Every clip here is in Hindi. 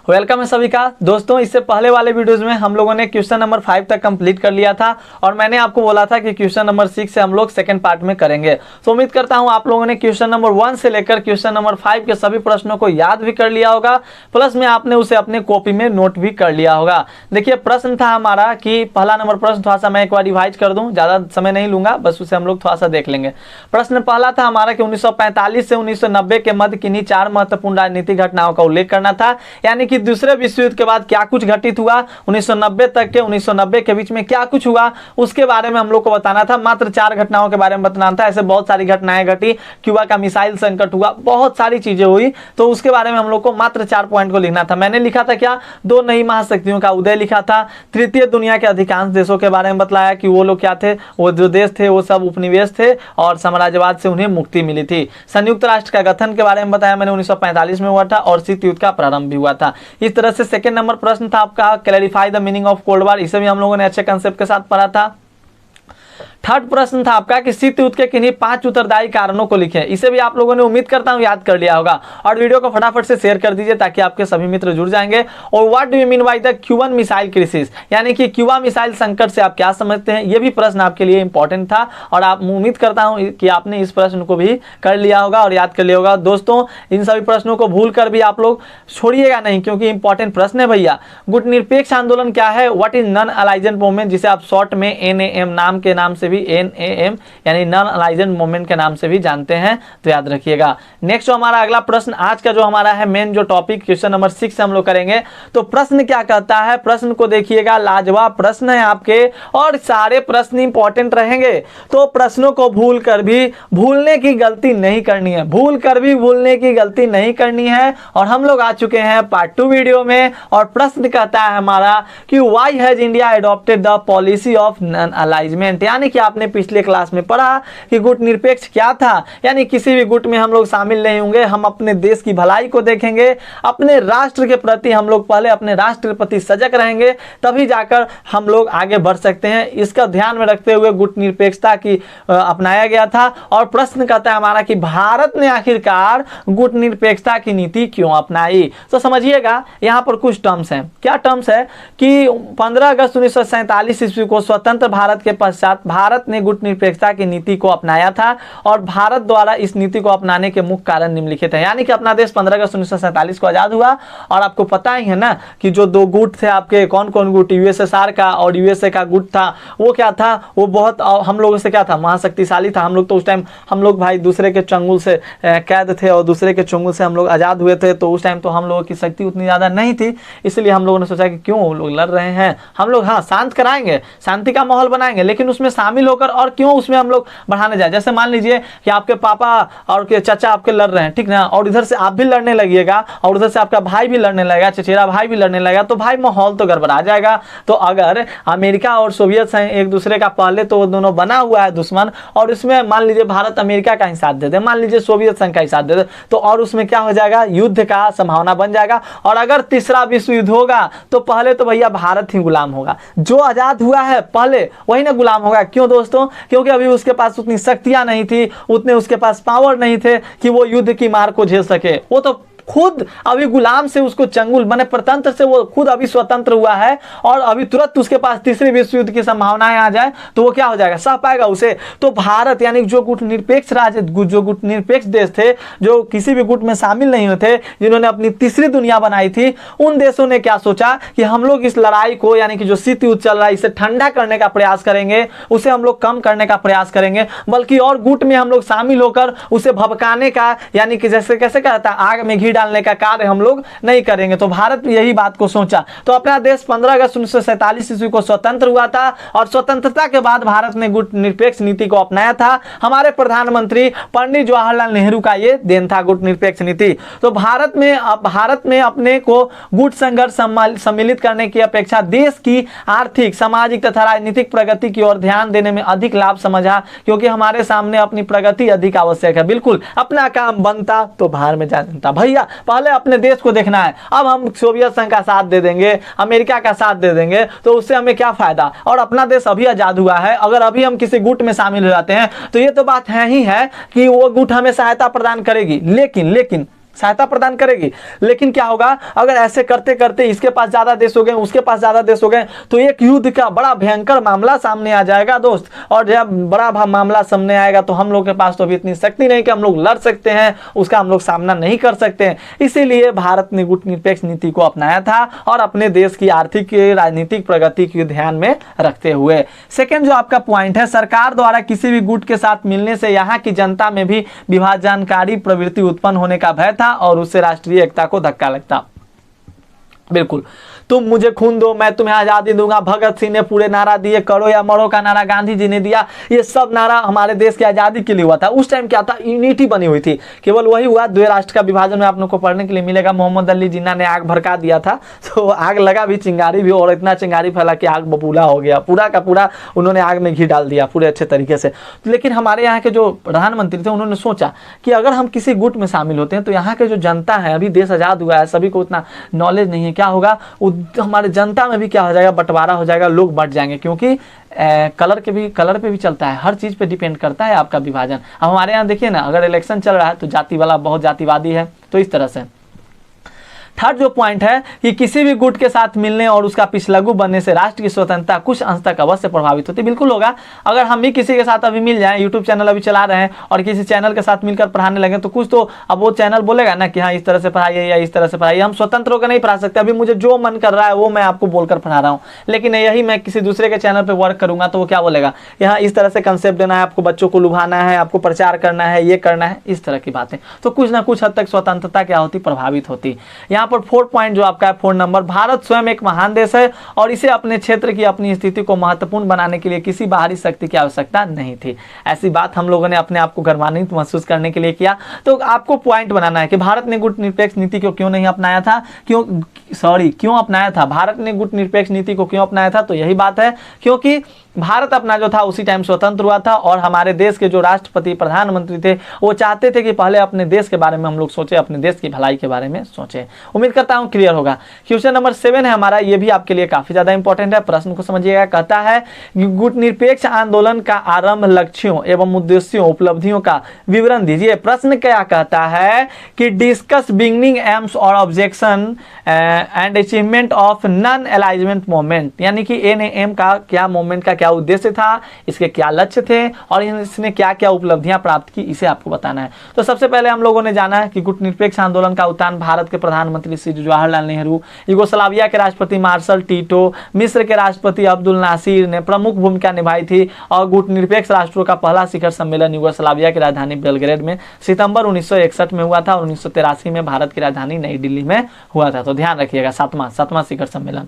वेलकम है सभी का। दोस्तों इससे पहले वाले वीडियोस में हम लोगों ने क्वेश्चन नंबर 5 तक कंप्लीट कर लिया था और मैंने आपको बोला था कि क्वेश्चन नंबर 6 से हम लोग सेकंड पार्ट में करेंगे। तो उम्मीद करता हूं आप लोगों ने क्वेश्चन नंबर 1 से लेकर क्वेश्चन नंबर 5 के सभी प्रश्नों को याद भी कर लिया होगा, प्लस में आपने उसे अपने कॉपी में नोट भी कर लिया होगा। देखिए प्रश्न था हमारा कि पहला नंबर प्रश्न थोड़ा सा मैं एक बार रिवाइज कर दूं, ज्यादा समय नहीं लूंगा, बस उसे हम लोग थोड़ा सा देख लेंगे। प्रश्न पहला था हमारा कि 1945 से 1990 के मध्य किन्हीं 4 महत्वपूर्ण राजनीतिक घटनाओं का उल्लेख करना था, यानी कि दूसरे विश्व युद्ध के बाद क्या कुछ घटित हुआ, 1990 तक के 1990 के बीच में क्या कुछ हुआ उसके बारे में हम लोग को बताना था। मात्र 4 घटनाओं के बारे में बताना था। ऐसे बहुत सारी घटनाएं घटी, क्यूबा का मिसाइल संकट हुआ, बहुत सारी चीजें हुई, तो उसके बारे में हम लोग को मात्र 4 पॉइंट को लिखना था। मैंने लिखा था क्या, 2 नई महाशक्तियों का उदय लिखा था, तृतीय दुनिया के अधिकांश देशों के बारे में बतलाया कि वो लोग क्या थे, वो जो देश थे वो सब उपनिवेश थे और साम्राज्यवाद से उन्हें मुक्ति मिली थी। संयुक्त राष्ट्र का गठन के बारे में बताया मैंने, 1945 में हुआ था और शीत युद्ध का प्रारंभ भी हुआ था। इस तरह से सेकंड नंबर प्रश्न था आपका clarify the meaning of cold war, इसे भी हम लोगों ने अच्छे कंसेप्ट के साथ पढ़ा था। थर्ड प्रश्न था आपका कि शीत युद्ध के किन्हीं 5 उत्तरदायी कारणों को लिखें, इसे भी आप लोगों ने उम्मीद करता हूं याद कर लिया होगा और वीडियो को फटाफट से शेयर कर दीजिए ताकि आपके सभी मित्र जुड़ जाएंगे। और what do you mean by the Cuban missile crisis, यानी कि क्यूबा मिसाइल संकट से आप क्या समझते हैं, यह भी प्रश्न आपके लिए इंपॉर्टेंट था और आप उम्मीद करता हूं कि आपने इस प्रश्न को भी कर लिया होगा और याद कर लिया होगा। दोस्तों इन सभी प्रश्नों को भूल कर भी आप लोग छोड़िएगा नहीं क्योंकि इंपॉर्टेंट प्रश्न है भैया। गुटनिरपेक्ष आंदोलन क्या है, व्हाट इज नॉन अलाइजेंट मूवमेंट, जिसे आप शॉर्ट में NAM नाम के नाम से भी NAM यानी नॉन अलाइजेंट मूवमेंट के नाम से भी जानते हैं, तो याद रखिएगा। नेक्स्ट हमारा अगला प्रश्न आज का जो हमारा है मेन जो टॉपिक क्वेश्चन नंबर 6 से हम लोग करेंगे। तो प्रश्न क्या कहता है, प्रश्न को देखिएगा, लाजवाब प्रश्न है आपके और सारे प्रश्न इंपॉर्टेंट रहेंगे, तो प्रश्नों को भूल कर भी भूलने की गलती नहीं करनी है, भूल कर भी भूलने की गलती नहीं करनी है। और हम लोग आ चुके हैं पार्ट 2 वीडियो में और प्रश्न कहता है हमारा कि why has India adopted the policy of non alignment, यानी कि आपने पिछले क्लास में पढ़ा कि गुट निरपेक्ष क्या था, यानी किसी भी गुट में हम लोग शामिल नहीं होंगे, हम अपने देश की भलाई को देखेंगे, अपने राष्ट्र के प्रति हम लोग पहले अपने राष्ट्र के प्रति सजग रहेंगे, तभी जाकर हम लोग आगे बढ़ सकते हैं। इसका ध्यान में रखते हुए गुट निरपेक्षता की अपनाया गया था। और प्रश्न कहता है हमारा कि भारत ने आखिरकार गुट निरपेक्षता की नीति क्यों अपनाई। तो समझिएगा यहाँ पर कुछ टर्म्स हैं। क्या टर्म्स है कि 15 अगस्त 1947 ईस्वी को स्वतंत्र भारत के पश्चात भारत ने गुट निरपेक्षता की नीति को अपनाया था और भारत द्वारा इस नीति को अपनाने के मुख्य कारण निम्नलिखित है, यानी कि अपना देश 15 अगस्त 1947 को आजाद हुआ और आपको पता ही है ना कि जो 2 गुट थे आपके, कौन कौन गुट, USSR का और USA का गुट था, वो क्या था, वो बहुत हम लोगों से क्या था, महाशक्तिशाली था। हम लोग तो उस टाइम हम लोग भाई दूसरे के चंगुल से कैद थे और दूसरे के चंगुल से हम लोग आजाद हुए थे, तो उस टाइम तो हम लोगों की शक्ति उतनी ज्यादा नहीं थी, इसलिए हम लोगों ने सोचा कि क्यों वो लोग लड़ रहे हैं, हम लोग हाँ शांत कराएंगे, शांति का माहौल बनाएंगे, लेकिन उसमें शामिल होकर और क्यों उसमें हम लोग बढ़ाने जाए। जैसे मान लीजिए कि आपके पापा और के चाचा आपके लड़ रहे हैं, ठीक ना, और इधर से आप भी लड़ने लगिएगा और उधर से आपका भाई भी लड़ने लगेगा, चचेरा भाई भी लड़ने लगेगा, तो भाई माहौल तो गड़बड़ा जाएगा। तो अगर अमेरिका और सोवियत एक दूसरे का पहले तो दोनों बना हुआ है दुश्मन, और इसमें मान लीजिए भारत अमेरिका का ही साथ दे दे, मान लीजिए सोवियत संघ का ही साथ दे दे, तो और उसमें क्या हो जाएगा, युद्ध का संभावना बन जाएगा। और अगर तीसरा विश्व युद्ध होगा तो पहले तो भैया भारत ही गुलाम होगा, जो आजाद हुआ है पहले वही ना गुलाम होगा। क्यों दोस्तों, क्योंकि अभी उसके पास उतनी शक्तियां नहीं थी, उतने उसके पास पावर नहीं थे कि वो युद्ध की मार को झेल सके। वो तो खुद अभी गुलाम से उसको चंगुल माने प्रतंत्र से वो खुद अभी स्वतंत्र हुआ है और अभी तुरंत उसके पास तीसरे विश्व युद्ध की संभावनाएं आ जाए तो वो क्या हो जाएगा, सह पाएगा उसे। तो भारत यानी जो गुट निरपेक्ष राज्य, जो गुट निरपेक्ष देश थे, जो किसी भी गुट में शामिल नहीं होते, जिन्होंने अपनी तीसरी दुनिया बनाई थी, उन देशों ने क्या सोचा कि हम लोग इस लड़ाई को यानी कि जो शीत युद्ध चल रहा है इसे ठंडा करने का प्रयास करेंगे, उसे हम लोग कम करने का प्रयास करेंगे, बल्कि और गुट में हम लोग शामिल होकर उसे भभकाने का यानी कि जैसे कैसे कहता है आग में घी डालने का कार्य हम लोग नहीं करेंगे। तो भारत ने यही बात को सोचा, तो अपना देश 15 अगस्त 1947 ईस्वी को स्वतंत्र हुआ था और स्वतंत्रता के बाद भारत ने गुट निरपेक्ष नीति को अपनाया था। हमारे प्रधानमंत्री पंडित जवाहरलाल नेहरू का ये देन था गुट निरपेक्ष नीति। तो भारत में अपने को गुट संघर्ष सम्मिलित करने की अपेक्षा देश की आर्थिक, सामाजिक तथा राजनीतिक प्रगति की ओर ध्यान देने में अधिक लाभ समझा, क्योंकि हमारे सामने अपनी प्रगति अधिक आवश्यक है। बिल्कुल अपना काम बनता तो बाहर में जानता भैया, पहले अपने देश को देखना है। अब हम सोवियत संघ का साथ दे देंगे, अमेरिका का साथ दे देंगे, तो उससे हमें क्या फायदा। और अपना देश अभी आजाद हुआ है, अगर अभी हम किसी गुट में शामिल हो जाते हैं तो ये तो बात है ही है कि वो गुट हमें सहायता प्रदान करेगी, लेकिन सहायता प्रदान करेगी। लेकिन क्या होगा, अगर ऐसे करते करते इसके पास ज्यादा देश हो गए, उसके पास ज्यादा देश हो गए, तो एक युद्ध का बड़ा भयंकर मामला सामने आ जाएगा दोस्त। और जब बड़ा मामला सामने आएगा तो हम लोग के पास तो अभी इतनी शक्ति नहीं कि हम लोग लड़ सकते हैं, उसका हम लोग सामना नहीं कर सकते हैं। इसीलिए भारत ने गुटनिरपेक्ष नीति को अपनाया था, और अपने देश की आर्थिक राजनीतिक प्रगति को ध्यान में रखते हुए। सेकेंड जो आपका पॉइंट है, सरकार द्वारा किसी भी गुट के साथ मिलने से यहाँ की जनता में भी विभाजनकारी प्रवृत्ति उत्पन्न होने का भय था, और उससे राष्ट्रीय एकता को धक्का लगता। बिल्कुल, तुम मुझे खून दो मैं तुम्हें आजादी दूंगा, भगत सिंह ने पूरे नारा दिए, करो या मरो का नारा गांधी जी ने दिया, ये सब नारा हमारे देश की आजादी के लिए हुआ था। उस टाइम क्या था, यूनिटी बनी हुई थी, केवल वही हुआ। द्वै राष्ट्र का विभाजन में आप लोग को पढ़ने के लिए मिलेगा, मोहम्मद अली जिन्ना ने आग भड़का दिया था, तो आग लगा भी, चिंगारी भी, और इतना चिंगारी फैला कि आग बबूला हो गया, पूरा का पूरा उन्होंने आग में घी डाल दिया पूरे अच्छे तरीके से। लेकिन हमारे यहाँ के जो प्रधानमंत्री थे, उन्होंने सोचा कि अगर हम किसी गुट में शामिल होते हैं तो यहाँ के जो जनता है, अभी देश आज़ाद हुआ है, सभी को उतना नॉलेज नहीं है, क्या होगा, हमारे जनता में भी क्या हो जाएगा, बंटवारा हो जाएगा, लोग बढ़ जाएंगे। क्योंकि कलर पे भी चलता है, हर चीज़ पे डिपेंड करता है आपका विभाजन। अब हमारे यहाँ देखिए ना, अगर इलेक्शन चल रहा है तो जाति वाला बहुत जातिवादी है, तो इस तरह से। थर्ड जो पॉइंट है कि किसी भी गुट के साथ मिलने और उसका पिछलग्गू बनने से राष्ट्र की स्वतंत्रता कुछ अंश तक अवश्य प्रभावित होती है। बिल्कुल होगा, अगर हम भी किसी के साथ अभी मिल जाएं, यूट्यूब चैनल अभी चला रहे हैं और किसी चैनल के साथ मिलकर पढ़ाने लगे, तो कुछ तो अब वो चैनल बोलेगा ना कि हाँ इस तरह से पढ़ाइए या इस तरह से पढ़ाइए। हम स्वतंत्र होकर नहीं पढ़ा सकते, अभी मुझे जो मन कर रहा है वो मैं आपको बोलकर पढ़ा रहा हूँ। लेकिन यही मैं किसी दूसरे के चैनल पर वर्क करूंगा तो वो क्या बोलेगा, यहाँ इस तरह से कंसेप्ट देना है, आपको बच्चों को लुभाना है, आपको प्रचार करना है, ये करना है, इस तरह की बातें। तो कुछ ना कुछ हद तक स्वतंत्रता क्या होती, प्रभावित होती। यहाँ पर 4 पॉइंट जो आपका है 4 नंबर, भारत स्वयं एक महान देश है और इसे अपने क्षेत्र की अपनी स्थिति को महत्वपूर्ण बनाने के लिए किसी बाहरी शक्ति की आवश्यकता नहीं थी। ऐसी बात हम लोगों ने अपने आप को गर्वान्वित महसूस करने के लिए किया। तो आपको पॉइंट बनाना है कि भारत ने गुटनिरपेक्ष नीति को क्यों नहीं अपनाया था, क्यों अपनाया था, भारत ने गुटनिरपेक्ष नीति को क्यों अपनाया था। तो यही बात है, क्योंकि भारत अपना जो था उसी टाइम स्वतंत्र हुआ था, और हमारे देश के जो राष्ट्रपति प्रधानमंत्री थे वो चाहते थे कि पहले अपने देश के बारे में हम लोग सोचें, अपने देश की भलाई के बारे में सोचें। उम्मीद करता हूं क्लियर होगा। क्वेश्चन नंबर 7 है हमारा, ये भी आपके लिए काफी ज्यादा इंपॉर्टेंट है, प्रश्न को समझिएगा। कहता है गुटनिरपेक्ष आंदोलन का आरंभ, लक्ष्यों एवं उद्देश्यों, उपलब्धियों का विवरण दीजिए। प्रश्न क्या कहता है कि डिस्कस बिगिनिंग एम्स और objection and achievement of non alignment movement, यानी कि NAM का क्या मूवमेंट का क्या उद्देश्य था, इसके क्या लक्ष्य थे और इसने क्या क्या उपलब्धियां प्राप्त की, इसे आपको बताना है। तो सबसे पहले हम लोगों ने जाना है कि गुटनिरपेक्ष आंदोलन का उत्थान भारत के प्रधानमंत्री श्री जवाहरलाल नेहरू, यूगोस्लाविया के राष्ट्रपति मार्शल टीटो, मिस्र के राष्ट्रपति अब्दुल नासिर ने प्रमुख भूमिका निभाई थी। और गुटनिरपेक्ष राष्ट्रों का पहला शिखर सम्मेलन यूगोस्लाविया की राजधानी बेलग्रेड में सितंबर 1961 में हुआ था, और 1983 में भारत की राजधानी नई दिल्ली में हुआ था। तो ध्यान रखिएगा, सातवां शिखर सम्मेलन।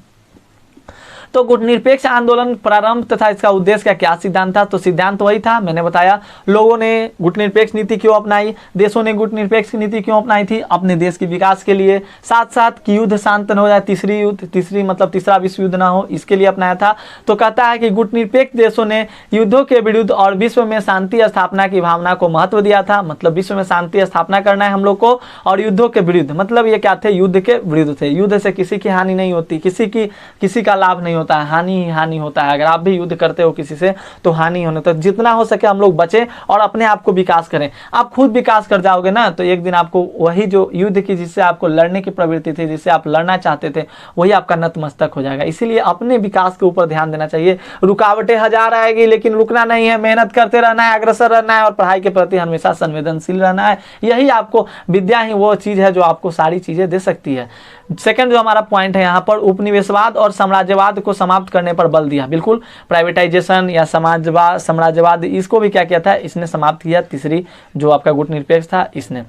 तो गुटनिरपेक्ष आंदोलन प्रारंभ तथा इसका उद्देश्य का क्या सिद्धांत था, तो सिद्धांत वही था, मैंने बताया। लोगों ने गुटनिरपेक्ष नीति क्यों अपनाई, देशों ने गुटनिरपेक्ष नीति क्यों अपनाई थी, अपने देश के विकास के लिए, साथ साथ कि युद्ध शांत न हो जाए, तीसरा विश्व युद्ध ना हो, इसके लिए अपनाया था। तो कहता है कि गुटनिरपेक्ष देशों ने युद्धों के विरुद्ध और विश्व में शांति स्थापना की भावना को महत्व दिया था। मतलब विश्व में शांति स्थापना करना है हम लोग को, और युद्धों के विरुद्ध मतलब ये क्या थे, युद्ध के विरुद्ध थे। युद्ध से किसी की हानि नहीं होती, किसी का लाभ नहीं होता है, हानि ही हानि होता है। अगर आप भी युद्ध करते हो किसी से तो हानि होने, तो जितना हो सके हम लोग बचें और अपने आप को विकास करें। आप खुद विकास कर जाओगे ना, तो एक दिन आपको वही जो युद्ध की, जिससे आपको लड़ने की प्रवृत्ति थी, जिससे आप लड़ना चाहते थे, वही आपका नतमस्तक हो जाएगा। इसीलिए अपने विकास के ऊपर ध्यान देना चाहिए। रुकावटें हजार आएगी लेकिन रुकना नहीं है, मेहनत करते रहना है, अग्रसर रहना है और पढ़ाई के प्रति हमेशा संवेदनशील रहना है। यही आपको, विद्या ही वो चीज है जो आपको सारी चीजें दे सकती है। सेकंड जो हमारा पॉइंट है यहाँ पर, उपनिवेशवाद और साम्राज्यवाद को समाप्त करने पर बल दिया। बिल्कुल, प्राइवेटाइजेशन या साम्राज्यवाद, इसको भी क्या किया था, इसने समाप्त किया। तीसरी जो आपका गुटनिरपेक्ष था, इसने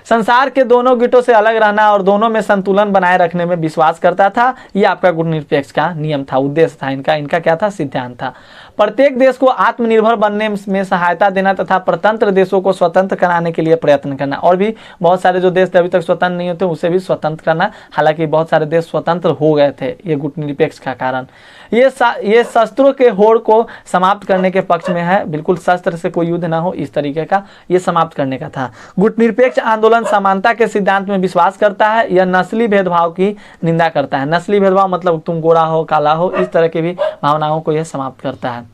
संसार के दोनों गुटों से अलग रहना और दोनों में संतुलन बनाए रखने में विश्वास करता था। ये आपका गुटनिरपेक्ष का नियम था, उद्देश्य था इनका क्या था, सिद्धांत था। प्रत्येक देश को आत्मनिर्भर बनने में सहायता देना तथा स्वतंत्र देशों को स्वतंत्र कराने के लिए प्रयत्न करना। और भी बहुत सारे जो देश अभी तक स्वतंत्र नहीं होते उसे भी स्वतंत्र करना, हालांकि बहुत सारे देश स्वतंत्र हो गए थे ये गुटनिरपेक्ष का कारण। ये शस्त्रों के होड़ को समाप्त करने के पक्ष में है। बिल्कुल, शस्त्र से कोई युद्ध ना हो, इस तरीके का ये समाप्त करने का था। गुटनिरपेक्ष आंदोलन समानता के सिद्धांत में विश्वास करता है। यह नस्ली भेदभाव की निंदा करता है। नस्ली भेदभाव मतलब तुम गोरा हो, काला हो, इस तरह की भी भावनाओं को यह समाप्त करता है।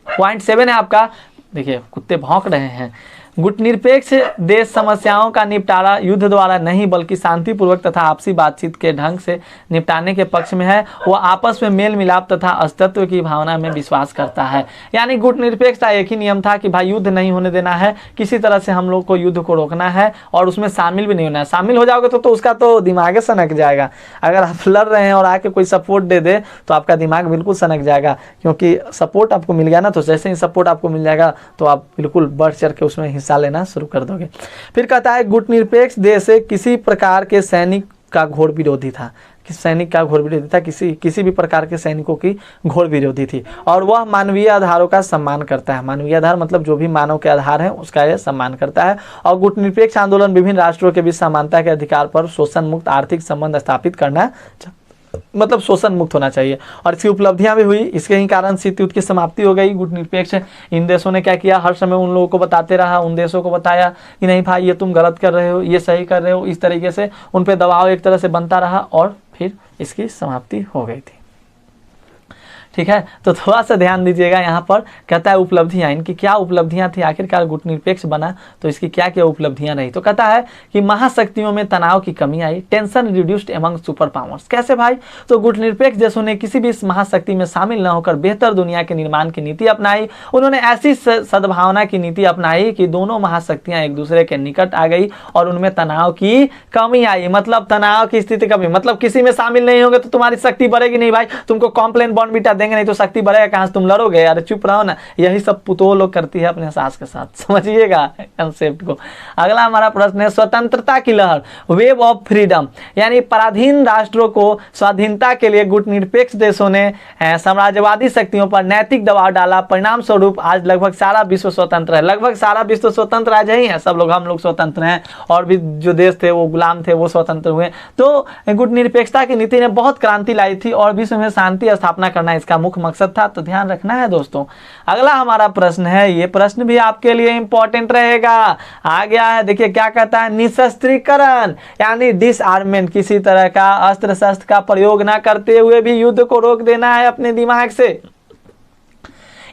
पॉइंट 7 है आपका, देखिए कुत्ते भौंक रहे हैं। गुटनिरपेक्ष देश समस्याओं का निपटारा युद्ध द्वारा नहीं बल्कि शांतिपूर्वक तथा आपसी बातचीत के ढंग से निपटाने के पक्ष में है। वह आपस में मेल मिलाप तथा अस्तित्व की भावना में विश्वास करता है। यानी गुटनिरपेक्षता एक ही नियम था कि भाई युद्ध नहीं होने देना है, किसी तरह से हम लोग को युद्ध को रोकना है और उसमें शामिल भी नहीं होना है। शामिल हो जाओगे तो उसका तो दिमाग सनक जाएगा। अगर आप लड़ रहे हैं और आके कोई सपोर्ट दे दे तो आपका दिमाग बिल्कुल सनक जाएगा, क्योंकि सपोर्ट आपको मिल गया ना, तो जैसे ही सपोर्ट आपको मिल जाएगा तो आप बिल्कुल बढ़ चढ़ के उसमें हिस्सा लेना शुरू कर दोगे। फिर कहता है गुटनिरपेक्ष देश किसी प्रकार के सैनिक का घोर विरोधी था। सैनिक का घोर विरोधी था, किसी भी प्रकार के सैनिकों की घोर विरोधी थी। और वह मानवीय आधारों का सम्मान करता है। मानवीय आधार मतलब जो भी मानव के आधार है उसका यह सम्मान करता है। और गुटनिरपेक्ष आंदोलन विभिन्न राष्ट्रों के बीच समानता के अधिकार पर शोषण मुक्त आर्थिक संबंध स्थापित करना, मतलब शोषण मुक्त होना चाहिए। और इसकी उपलब्धियां भी हुई। इसके ही कारण शीत युद्ध की समाप्ति हो गई। गुटनिरपेक्ष इन देशों ने क्या किया, हर समय उन लोगों को बताते रहा, उन देशों को बताया कि नहीं भाई ये तुम गलत कर रहे हो, ये सही कर रहे हो। इस तरीके से उन पर दबाव एक तरह से बनता रहा और फिर इसकी समाप्ति हो गई थी। ठीक है, तो थोड़ा सा ध्यान दीजिएगा। यहाँ पर कहता है उपलब्धियाँ, इनकी क्या उपलब्धियाँ थी, आखिरकार गुटनिरपेक्ष बना तो इसकी क्या क्या उपलब्धियाँ रही। तो कहता है कि महाशक्तियों में तनाव की कमी आई, tension reduced among super powers. कैसे भाई, तो गुटनिरपेक्ष देशों ने किसी भी इस महाशक्ति में शामिल न होकर बेहतर दुनिया के निर्माण की नीति अपनाई। उन्होंने ऐसी सद्भावना की नीति अपनाई कि दोनों महाशक्तियाँ एक दूसरे के निकट आ गई और उनमें तनाव की कमी आई। मतलब तनाव की स्थिति कमी, मतलब किसी में शामिल नहीं होंगे तो तुम्हारी शक्ति बढ़ेगी नहीं भाई। तुमको कॉम्प्लेन बॉर्नविटा देंगे नहीं तो शक्ति बढ़ेगा कहां से, तुम लड़ोगे। अरे चुप रहो ना। यही सब पुतोह लोग करती है अपने सास के साथ, समझिएगा कंसेप्ट को। अगला हमारा प्रश्न है स्वतंत्रता की लहर, वेव ऑफ फ्रीडम। यानी पराधीन राष्ट्रों को स्वाधीनता के लिए गुटनिरपेक्ष देशों ने साम्राज्यवादी शक्तियों पर नैतिक दबाव डाला। परिणाम स्वरूप आज लगभग सारा विश्व स्वतंत्र है। लगभग सारा विश्व स्वतंत्र आज ही है, सब लोग, हम लोग स्वतंत्र हैं। और भी जो देश थे वो गुलाम थे, वो स्वतंत्र हुए। तो गुटनिरपेक्षता की नीति ने बहुत क्रांति लाई थी और विश्व में शांति स्थापना करना इसका मुख्य मकसद था। तो ध्यान रखना है दोस्तों। अगला हमारा प्रश्न है, ये प्रश्न भी आपके लिए इंपॉर्टेंट रहेगा। आ गया है, देखिए क्या कहता है, निशस्त्रीकरण यानी डिसआर्मेंट, किसी तरह का अस्त्र शस्त्र का प्रयोग ना करते हुए भी युद्ध को रोक देना है अपने दिमाग से।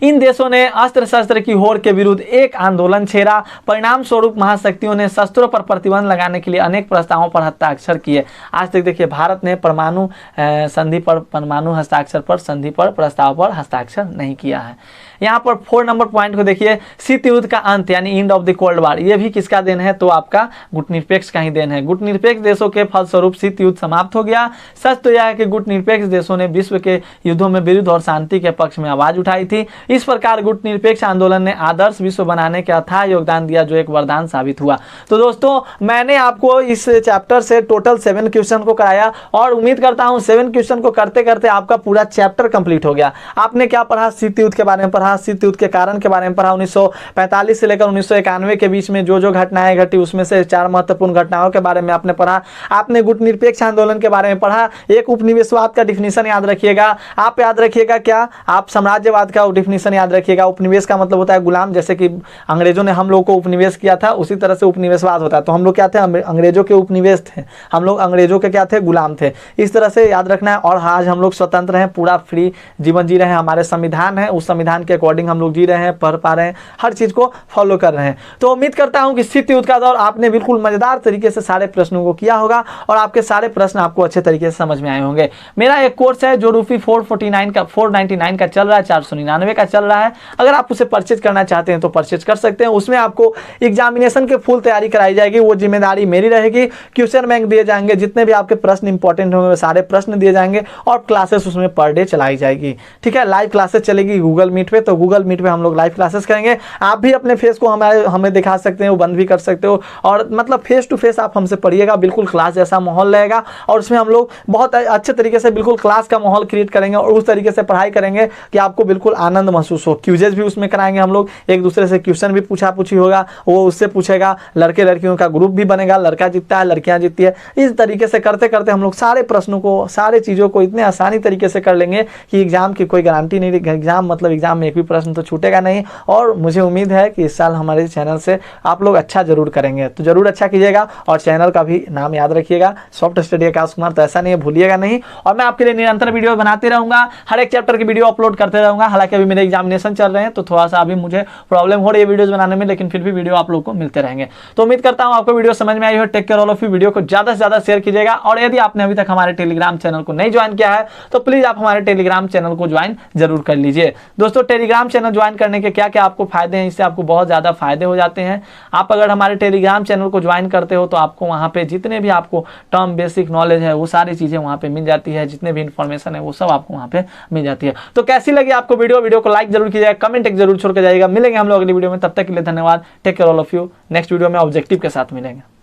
इन देशों ने अस्त्र शस्त्र की होड़ के विरुद्ध एक आंदोलन छेड़ा। परिणाम स्वरूप महाशक्तियों ने शस्त्रों पर प्रतिबंध लगाने के लिए अनेक प्रस्तावों पर हस्ताक्षर किए। आज तक देखिए भारत ने परमाणु संधि पर, परमाणु हस्ताक्षर पर, संधि पर, प्रस्ताव पर हस्ताक्षर नहीं किया है। यहाँ पर 4 नंबर पॉइंट को देखिए, शीत युद्ध का अंत यानी end of the cold war, ये भी किसका देन है, तो आपका गुटनिरपेक्ष का ही देन है। गुटनिरपेक्ष देशों के फलस्वरूप शीत युद्ध समाप्त हो गया। सच तो यह है कि गुटनिरपेक्ष देशों ने विश्व के युद्धों में विरुद्ध और शांति के पक्ष में आवाज उठाई थी। इस प्रकार गुटनिरपेक्ष आंदोलन ने आदर्श विश्व बनाने के अथाह योगदान दिया, जो एक वरदान साबित हुआ। तो दोस्तों मैंने आपको इस चैप्टर से टोटल 7 क्वेश्चन को कराया और उम्मीद करता हूँ 7 क्वेश्चन को करते करते आपका पूरा चैप्टर कंप्लीट हो गया। आपने क्या पढ़ा, शीत युद्ध के बारे में पढ़ा, शीत युद्ध के कारण के बारे में पढ़ा, 1945 से लेकर 1991 के बीच में जो जो घटनाएं घटी उसमें से 4 महत्वपूर्ण घटनाओं के बारे में आपने पढ़ा। आपने गुटनिरपेक्ष आंदोलन के बारे में पढ़ा। एक उपनिवेशवाद का डिफिनीशन याद रखिएगा। आप याद रखिएगा क्या, आप साम्राज्यवाद का डिफिनीशन याद रखिएगा। उपनिवेश का मतलब होता है गुलाम, जैसे कि अंग्रेजों ने हम लोग को उपनिवेश किया था, उसी तरह से उपनिवेशवाद होता है। तो हम लोग क्या थे, अंग्रेजों के उपनिवेश थे, हम लोग अंग्रेजों के क्या थे, गुलाम थे। इस तरह से याद रखना है। और आज हम लोग स्वतंत्र हैं, पूरा फ्री जीवन जी रहे हैं। हमारे संविधान है, उस संविधान के अकॉर्डिंग हम लोग जी रहे हैं, पढ़ पा रहे हैं, हर चीज को फॉलो कर रहे हैं। तो उम्मीद करता हूं कि शीत युद्ध का दौर आपने बिल्कुल मजेदार तरीके से सारे प्रश्नों को किया होगा और आपके सारे प्रश्न आपको अच्छे तरीके से समझ में आए होंगे। मेरा एक कोर्स है जो रूपी 499 का चल रहा है, 499 का चल रहा है। अगर आप उसे परचेज करना चाहते हैं तो परचेज कर सकते हैं। उसमें आपको एग्जामिनेशन के फुल तैयारी कराई जाएगी, वो जिम्मेदारी मेरी रहेगी। क्वेश्चन बैंक दिए जाएंगे, जितने भी आपके प्रश्न इंपॉर्टेंट होंगे सारे प्रश्न दिए जाएंगे और क्लासेस उसमें पर डे चलाई जाएगी। ठीक है, लाइव क्लासेस चलेगी गूगल मीट पे, तो गूगल मीट पे हम लोग लाइव क्लासेस करेंगे। आप भी अपने फेस को हमें दिखा सकते हो, बंद भी कर सकते हो, और मतलब फेस टू फेस आप हमसे पढ़िएगा। बिल्कुल क्लास जैसा माहौल रहेगा और उसमें हम लोग बहुत अच्छे तरीके से बिल्कुल क्लास का माहौल क्रिएट करेंगे और उस तरीके से पढ़ाई करेंगे कि आपको बिल्कुल आनंद महसूस हो। क्यूजेज भी उसमें कराएंगे हम लोग, एक दूसरे से क्वेश्चन भी पूछा पूछी होगा, वो उससे पूछेगा, लड़के लड़कियों का ग्रुप भी बनेगा, लड़का जीतता है, लड़कियां जीतती है। इस तरीके से करते करते हम लोग सारे प्रश्नों को, सारे चीज़ों को इतने आसानी तरीके से कर लेंगे कि एग्जाम की कोई गारंटी नहीं। एग्जाम में एक भी प्रश्न तो छूटेगा नहीं। और मुझे उम्मीद है कि इस साल हमारे चैनल से आप लोग अच्छा जरूर करेंगे, तो जरूर अच्छा कीजिएगा। और चैनल का भी नाम याद रखिएगा, सॉफ्ट स्टडी आकाश कुमार, तो ऐसा नहीं है, भूलिएगा नहीं। और मैं आपके लिए निरंतर वीडियो बनाते रहूंगा, हर एक चैप्टर की वीडियो अपलोड करते रहूंगा। हालांकि अभी मेरे एग्जामिनेशन चल रहे हैं तो थोड़ा सा अभी मुझे प्रॉब्लम हो रही है वीडियोस बनाने में, लेकिन फिर भी वीडियो आप लोग को मिलते रहेंगे। तो उम्मीद करता हूं आपको वीडियो समझ में आई हो। Take care all of you. Video को ज्यादा से ज्यादा शेयर कीजिएगा, और यदि आपने अभी तक हमारे टेलीग्राम चैनल को नहीं ज्वाइन किया है तो प्लीज आप हमारे टेलीग्राम चैनल को ज्वाइन जरूर कर लीजिए। दोस्तों, टेलीग्राम चैनल ज्वाइन करने के क्या क्या आपको फायदे हैं, इससे आपको बहुत ज्यादा फायदे हो जाते हैं। आप अगर हमारे टेलीग्राम चैनल को ज्वाइन करते हो तो आपको वहां पे जितने भी आपको टर्म बेसिक नॉलेज है वो सारी चीजें वहां पे मिल जाती है, जितने भी इंफॉर्मेशन है वो सब आपको वहां पे मिल जाती है। तो कैसी लगी आपको वीडियो को लाइक जरूर कीजिएगा, कमेंट एक जरूर छोड़ के जाइएगा। मिलेंगे हम लोग अगली वीडियो में, तब तक के लिए धन्यवाद। Take care all of you. Next video में ऑब्जेक्टिव के साथ मिलेंगे।